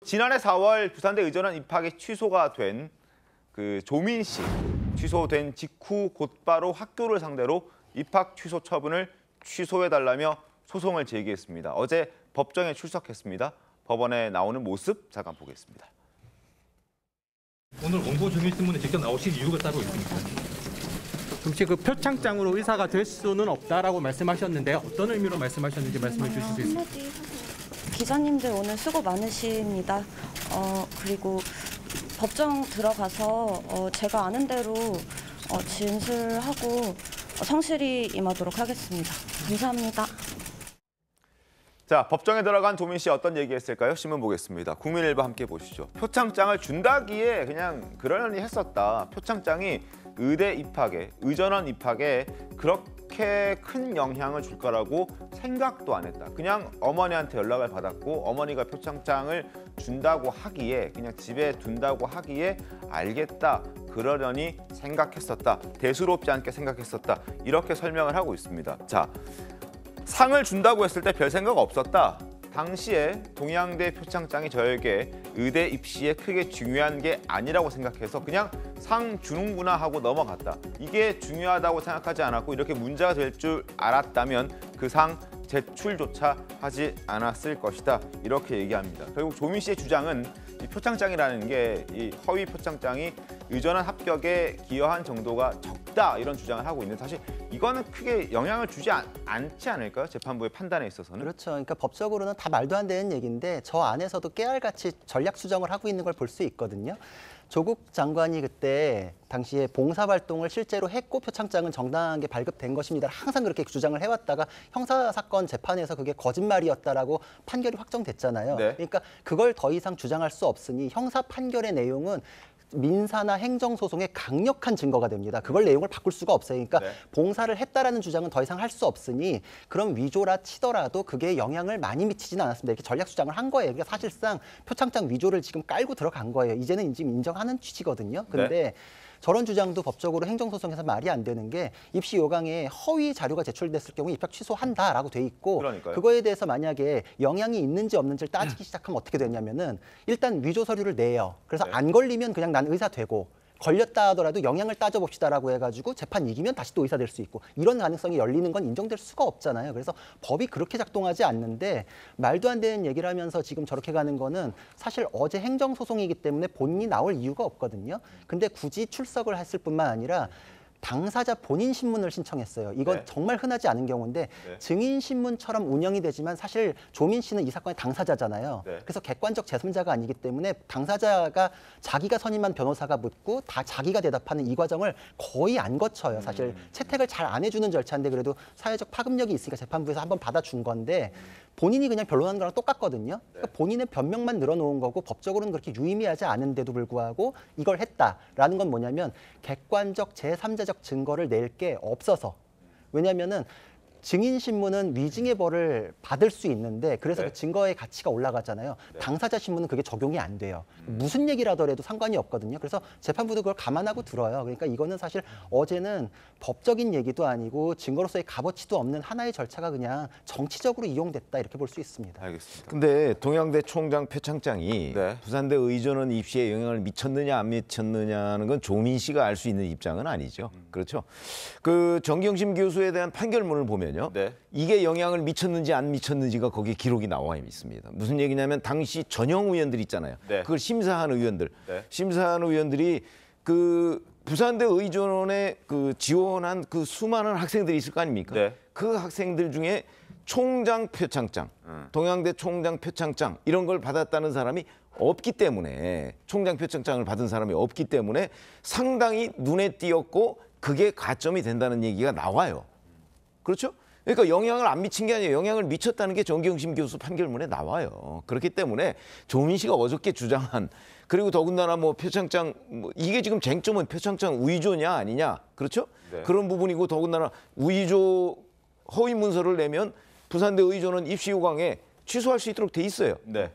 지난해 4월 부산대 의전원 입학이 취소가 된 그 조민 씨, 취소된 직후 곧바로 학교를 상대로 입학 취소 처분을 취소해달라며 소송을 제기했습니다. 어제 법정에 출석했습니다. 법원에 나오는 모습 잠깐 보겠습니다. 오늘 원고조민신문에 직접 나오신 이유가 따로 있습니까? 혹시 그 표창장으로 의사가 될 수는 없다라고 말씀하셨는데 어떤 의미로 말씀하셨는지 말씀해 주실 수 있습니까? 기자님들 오늘 수고 많으십니다. 그리고 법정 들어가서 제가 아는 대로 진술하고 성실히 임하도록 하겠습니다. 감사합니다. 자, 법정에 들어간 조민 씨 어떤 얘기했을까요? 신문 보겠습니다. 국민일보 함께 보시죠. 표창장을 준다기에 그냥 그러려니 했었다. 표창장이 의대 입학에, 의전원 입학에 그렇게 큰 영향을 줄 거라고 생각도 안 했다. 그냥 어머니한테 연락을 받았고 어머니가 표창장을 준다고 하기에, 그냥 집에 둔다고 하기에 알겠다. 그러려니 생각했었다. 대수롭지 않게 생각했었다. 이렇게 설명을 하고 있습니다. 자, 상을 준다고 했을 때 별 생각 없었다. 당시에 동양대 표창장이 저에게 의대 입시에 크게 중요한 게 아니라고 생각해서 그냥 상 주는구나 하고 넘어갔다. 이게 중요하다고 생각하지 않았고 이렇게 문제가 될 줄 알았다면 그 상 제출조차 하지 않았을 것이다. 이렇게 얘기합니다. 결국 조민 씨의 주장은 이 표창장이라는 게 이 허위 표창장이 의전원 합격에 기여한 정도가 적다 이런 주장을 하고 있는데 사실 이거는 크게 영향을 주지 않지 않을까요? 재판부의 판단에 있어서는. 그렇죠. 그러니까 법적으로는 다 말도 안 되는 얘기인데 저 안에서도 깨알같이 전략 수정을 하고 있는 걸 볼 수 있거든요. 조국 장관이 그때 당시에 봉사활동을 실제로 했고 표창장은 정당하게 발급된 것입니다. 항상 그렇게 주장을 해왔다가 형사사건 재판에서 그게 거짓말이었다라고 판결이 확정됐잖아요. 네. 그러니까 그걸 더 이상 주장할 수 없으니 형사 판결의 내용은 민사나 행정소송의 강력한 증거가 됩니다. 그걸 내용을 바꿀 수가 없어요. 그러니까 네. 봉사를 했다라는 주장은 더 이상 할 수 없으니 그럼 위조라 치더라도 그게 영향을 많이 미치지는 않았습니다. 이렇게 전략 수장을 한 거예요. 그러니까 사실상 표창장 위조를 지금 깔고 들어간 거예요. 이제는 지금 인정하는 취지거든요. 근데 네. 저런 주장도 법적으로 행정소송에서 말이 안 되는 게 입시 요강에 허위 자료가 제출됐을 경우 입학 취소한다라고 돼 있고 그러니까요. 그거에 대해서 만약에 영향이 있는지 없는지를 따지기 시작하면 어떻게 되냐면은 일단 위조 서류를 내요. 그래서 네. 안 걸리면 그냥 난 의사 되고 걸렸다 하더라도 영향을 따져봅시다라고 해가지고 재판 이기면 다시 또 의사 될 수 있고 이런 가능성이 열리는 건 인정될 수가 없잖아요. 그래서 법이 그렇게 작동하지 않는데 말도 안 되는 얘기를 하면서 지금 저렇게 가는 거는 사실 어제 행정소송이기 때문에 본인이 나올 이유가 없거든요. 근데 굳이 출석을 했을 뿐만 아니라 당사자 본인 신문을 신청했어요. 이건 네. 정말 흔하지 않은 경우인데 네. 증인 신문처럼 운영이 되지만 사실 조민 씨는 이 사건의 당사자잖아요. 네. 그래서 객관적 제3자가 아니기 때문에 당사자가 자기가 선임한 변호사가 묻고 다 자기가 대답하는 이 과정을 거의 안 거쳐요. 사실 채택을 잘 안 해주는 절차인데 그래도 사회적 파급력이 있으니까 재판부에서 한번 받아준 건데 본인이 그냥 변론하는 거랑 똑같거든요. 그러니까 본인의 변명만 늘어놓은 거고 법적으로는 그렇게 유의미하지 않은데도 불구하고 이걸 했다라는 건 뭐냐면 객관적 제3자적 증거를 낼 게 없어서 왜냐면은 증인 신문은 위증의 벌을 받을 수 있는데 그래서 네. 그 증거의 가치가 올라가잖아요. 네. 당사자 신문은 그게 적용이 안 돼요. 무슨 얘기를 하더라도 상관이 없거든요. 그래서 재판부도 그걸 감안하고 들어요. 그러니까 이거는 사실 어제는 법적인 얘기도 아니고 증거로서의 값어치도 없는 하나의 절차가 그냥 정치적으로 이용됐다 이렇게 볼 수 있습니다. 알겠습니다. 근데 동양대 총장 표창장이 네. 부산대 의전원 입시에 영향을 미쳤느냐 안 미쳤느냐는 건 조민 씨가 알 수 있는 입장은 아니죠. 그렇죠. 그 정경심 교수에 대한 판결문을 보면요. 네. 이게 영향을 미쳤는지 안 미쳤는지가 거기에 기록이 나와 있습니다. 무슨 얘기냐면 당시 전형 의원들 있잖아요. 네. 그걸 심사한 의원들. 네. 심사한 의원들이 그 부산대 의전원에 그 지원한 그 수많은 학생들이 있을 거 아닙니까? 네. 그 학생들 중에 총장 표창장, 동양대 총장 표창장 이런 걸 받았다는 사람이 없기 때문에 총장 표창장을 받은 사람이 없기 때문에 상당히 눈에 띄었고 그게 가점이 된다는 얘기가 나와요. 그렇죠? 그러니까 영향을 안 미친 게 아니에요. 영향을 미쳤다는 게 정경심 교수 판결문에 나와요. 그렇기 때문에 조민 씨가 어저께 주장한 그리고 더군다나 뭐 표창장 이게 지금 쟁점은 표창장 위조냐 아니냐 그렇죠? 네. 그런 부분이고 더군다나 위조 허위 문서를 내면 부산대 의전원 입시 요강에 취소할 수 있도록 돼 있어요. 네.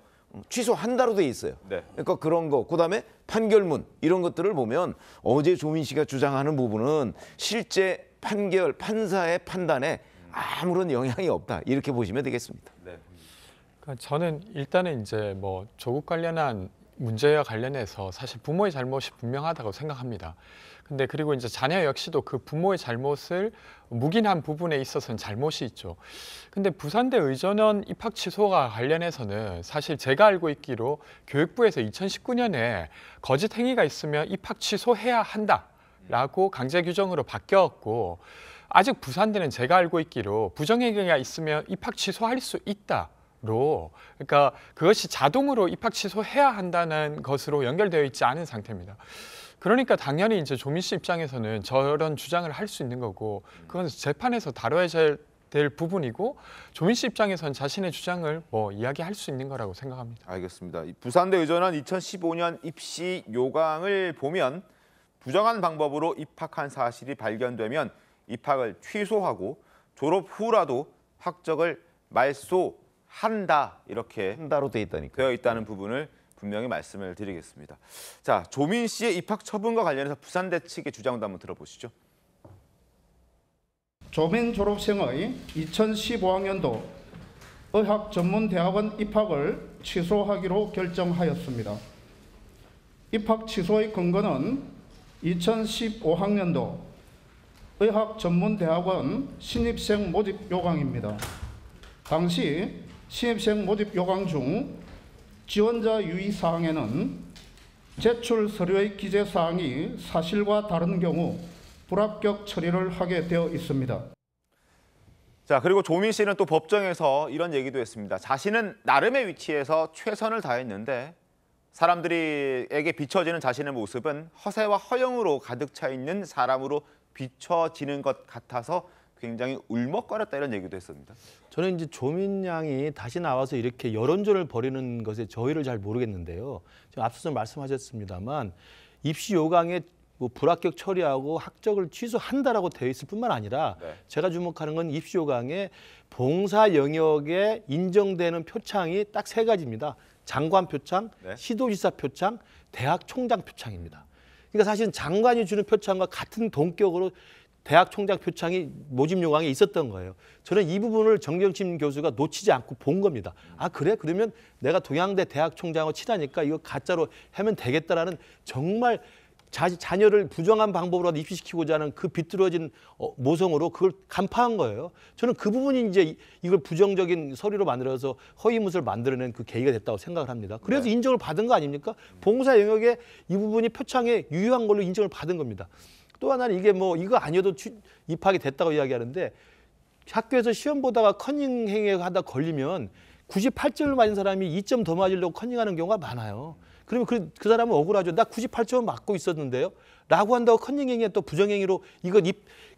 취소한다로 돼 있어요. 네. 그러니까 그런 거, 그다음에 판결문 이런 것들을 보면 어제 조민 씨가 주장하는 부분은 실제 판결, 판사의 판단에 아무런 영향이 없다 이렇게 보시면 되겠습니다. 네. 그러니까 저는 일단은 이제 뭐 조국 관련한 문제와 관련해서 사실 부모의 잘못이 분명하다고 생각합니다. 근데 그리고 이제 자녀 역시도 그 부모의 잘못을 묵인한 부분에 있어서는 잘못이 있죠. 근데 부산대 의전원 입학 취소와 관련해서는 사실 제가 알고 있기로 교육부에서 2019년에 거짓 행위가 있으면 입학 취소해야 한다라고 강제 규정으로 바뀌었고, 아직 부산대는 제가 알고 있기로 부정행위가 있으면 입학 취소할 수 있다로, 그러니까 그것이 자동으로 입학 취소해야 한다는 것으로 연결되어 있지 않은 상태입니다. 그러니까 당연히 이제 조민 씨 입장에서는 저런 주장을 할 수 있는 거고, 그건 재판에서 다뤄야 될 부분이고, 조민 씨 입장에서는 자신의 주장을 뭐 이야기할 수 있는 거라고 생각합니다. 알겠습니다. 이 부산대 의전원 2015년 입시 요강을 보면 부정한 방법으로 입학한 사실이 발견되면 입학을 취소하고 졸업 후라도 학적을 말소한다, 이렇게 한다로 돼 있다니까. 되어 있다는 부분을 분명히 말씀을 드리겠습니다. 자, 조민 씨의 입학 처분과 관련해서 부산대 측의 주장도 한번 들어보시죠. 조민 졸업생의 2015학년도 의학전문대학원 입학을 취소하기로 결정하였습니다. 입학 취소의 근거는 2015학년도 의학전문대학원 신입생 모집 요강입니다. 당시 신입생 모집 요강 중 지원자 유의 사항에는 제출 서류의 기재 사항이 사실과 다른 경우 불합격 처리를 하게 되어 있습니다. 자, 그리고 조민 씨는 또 법정에서 이런 얘기도 했습니다. 자신은 나름의 위치에서 최선을 다했는데 사람들에게 비춰지는 자신의 모습은 허세와 허영으로 가득 차 있는 사람으로 비춰지는 것 같아서 굉장히 울먹거렸다, 이런 얘기도 했습니다. 저는 이제 조민 양이 다시 나와서 이렇게 여론전을 벌이는 것에 저희를 잘 모르겠는데요. 지금 앞서서 말씀하셨습니다만 입시 요강에 뭐 불합격 처리하고 학적을 취소한다라고 되어 있을 뿐만 아니라 제가 주목하는 건 입시 요강에 봉사 영역에 인정되는 표창이 딱 세 가지입니다. 장관 표창, 시도지사 표창, 대학 총장 표창입니다. 그러니까 사실은 장관이 주는 표창과 같은 동격으로 대학 총장 표창이 모집 요강에 있었던 거예요. 저는 이 부분을 정경심 교수가 놓치지 않고 본 겁니다. 아, 그래? 그러면 내가 동양대 대학 총장하고 친하니까 이거 가짜로 하면 되겠다라는, 정말 자녀를 부정한 방법으로 입시시키고자 하는 그 비뚤어진 모성으로 그걸 간파한 거예요. 저는 그 부분이 이제 이걸 부정적인 서류로 만들어서 허위문서를 만들어낸 그 계기가 됐다고 생각을 합니다. 그래서 인정을 받은 거 아닙니까? 봉사 영역에 이 부분이 표창에 유효한 걸로 인정을 받은 겁니다. 또 하나는 이게 뭐 이거 아니어도 입학이 됐다고 이야기하는데, 학교에서 시험 보다가 커닝 행위하다 걸리면 98점을 맞은 사람이 2점 더 맞으려고 커닝하는 경우가 많아요. 그러면 그 사람은 억울하죠. 나 98점을 맞고 있었는데요 라고 한다고 커닝 행위에 또 부정행위로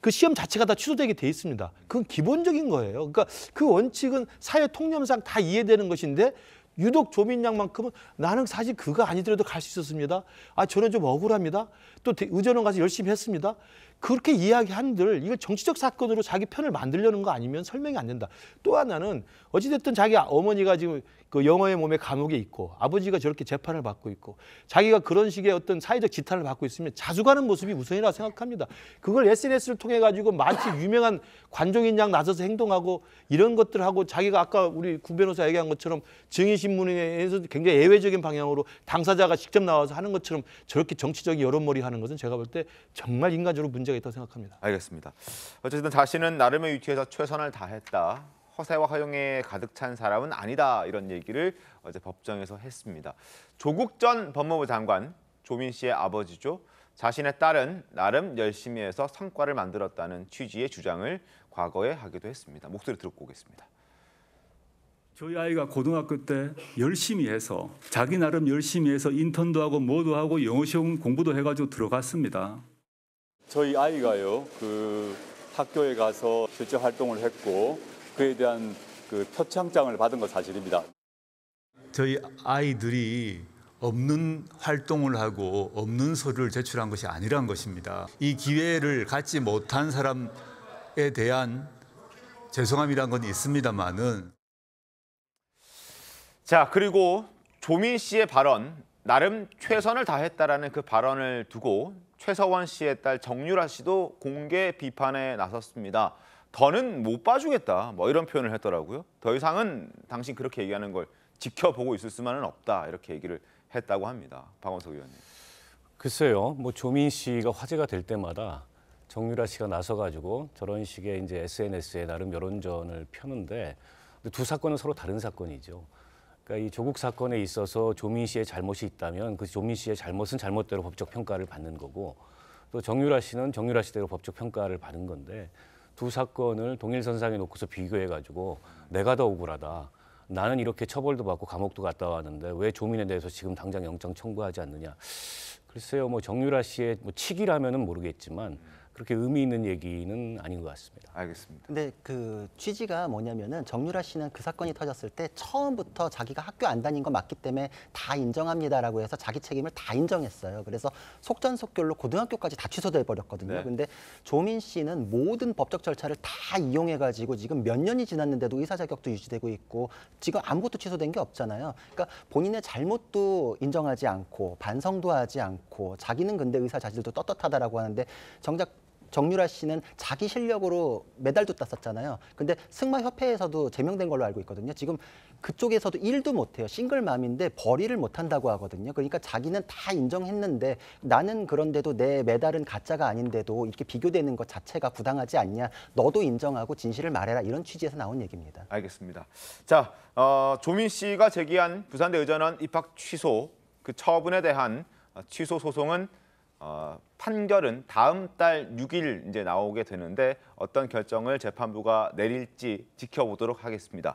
그 시험 자체가 다 취소되게 돼 있습니다. 그건 기본적인 거예요. 그러니까 그 원칙은 사회 통념상 다 이해되는 것인데, 유독 조민 양만큼은 나는 사실 그거 아니더라도 갈 수 있었습니다. 아, 저는 좀 억울합니다. 또 의전원 가서 열심히 했습니다. 그렇게 이야기한들 이걸 정치적 사건으로 자기 편을 만들려는 거 아니면 설명이 안 된다. 또 하나는 어찌됐든 자기 어머니가 지금 그 영어의 몸에 감옥에 있고 아버지가 저렇게 재판을 받고 있고 자기가 그런 식의 어떤 사회적 지탄을 받고 있으면 자숙하는 모습이 우선이라고 생각합니다. 그걸 SNS를 통해 가지고 마치 유명한 관종인 양 나서서 행동하고 이런 것들하고, 자기가 아까 우리 구 변호사 얘기한 것처럼 증인신문에서 굉장히 예외적인 방향으로 당사자가 직접 나와서 하는 것처럼 저렇게 정치적인 여론몰이 하는 것은 제가 볼 때 정말 인간적으로 문제가 있다고 생각합니다. 알겠습니다. 어쨌든 자신은 나름의 위치에서 최선을 다했다, 허세와 허영에 가득 찬 사람은 아니다, 이런 얘기를 어제 법정에서 했습니다. 조국 전 법무부 장관, 조민 씨의 아버지죠. 자신의 딸은 나름 열심히 해서 성과를 만들었다는 취지의 주장을 과거에 하기도 했습니다. 목소리 듣고 오겠습니다. 저희 아이가 고등학교 때 열심히 해서 자기 나름 열심히 해서 인턴도 하고 뭐도 하고 영어 시험 공부도 해가지고 들어갔습니다. 저희 아이가요, 그 학교에 가서 실제 활동을 했고 그에 대한 그 표창장을 받은 거 사실입니다. 저희 아이들이 없는 활동을 하고 없는 서류를 제출한 것이 아니란 것입니다. 이 기회를 갖지 못한 사람에 대한 죄송함이란 건 있습니다만은. 자, 그리고 조민 씨의 발언, 나름 최선을 다했다라는 그 발언을 두고 최서원 씨의 딸 정유라 씨도 공개 비판에 나섰습니다. 더는 못 봐주겠다. 뭐 이런 표현을 했더라고요. 더 이상은 당신 그렇게 얘기하는 걸 지켜보고 있을 수만은 없다. 이렇게 얘기를 했다고 합니다. 박원석 의원님. 글쎄요. 뭐 조민 씨가 화제가 될 때마다 정유라 씨가 나서가지고 저런 식의 이제 SNS에 나름 여론전을 펴는데 두 사건은 서로 다른 사건이죠. 그러니까 이 조국 사건에 있어서 조민 씨의 잘못이 있다면 그 조민 씨의 잘못은 잘못대로 법적 평가를 받는 거고 또 정유라 씨는 정유라 씨대로 법적 평가를 받은 건데 두 사건을 동일선상에 놓고서 비교해가지고 내가 더 억울하다. 나는 이렇게 처벌도 받고 감옥도 갔다 왔는데 왜 조민에 대해서 지금 당장 영장 청구하지 않느냐. 글쎄요. 뭐 정유라 씨의 뭐 치기라면은 모르겠지만 그렇게 의미 있는 얘기는 아닌 것 같습니다. 알겠습니다. 근데 그 취지가 뭐냐면은 정유라 씨는 그 사건이 터졌을 때 처음부터 자기가 학교 안 다닌 거 맞기 때문에 다 인정합니다라고 해서 자기 책임을 다 인정했어요. 그래서 속전속결로 고등학교까지 다 취소돼 버렸거든요. 네. 근데 조민 씨는 모든 법적 절차를 다 이용해 가지고 지금 몇 년이 지났는데도 의사 자격도 유지되고 있고 지금 아무것도 취소된 게 없잖아요. 그러니까 본인의 잘못도 인정하지 않고 반성도 하지 않고 자기는 근데 의사 자질도 떳떳하다라고 하는데 정작 정유라 씨는 자기 실력으로 메달도 땄었잖아요. 근데 승마협회에서도 제명된 걸로 알고 있거든요. 지금 그쪽에서도 일도 못해요. 싱글맘인데 벌이를 못한다고 하거든요. 그러니까 자기는 다 인정했는데 나는 그런데도 내 메달은 가짜가 아닌데도 이렇게 비교되는 것 자체가 부당하지 않냐. 너도 인정하고 진실을 말해라. 이런 취지에서 나온 얘기입니다. 알겠습니다. 자, 조민 씨가 제기한 부산대 의전원 입학 취소 그 처분에 대한 취소 소송은 판결은 다음 달 6일 이제 나오게 되는데 어떤 결정을 재판부가 내릴지 지켜보도록 하겠습니다.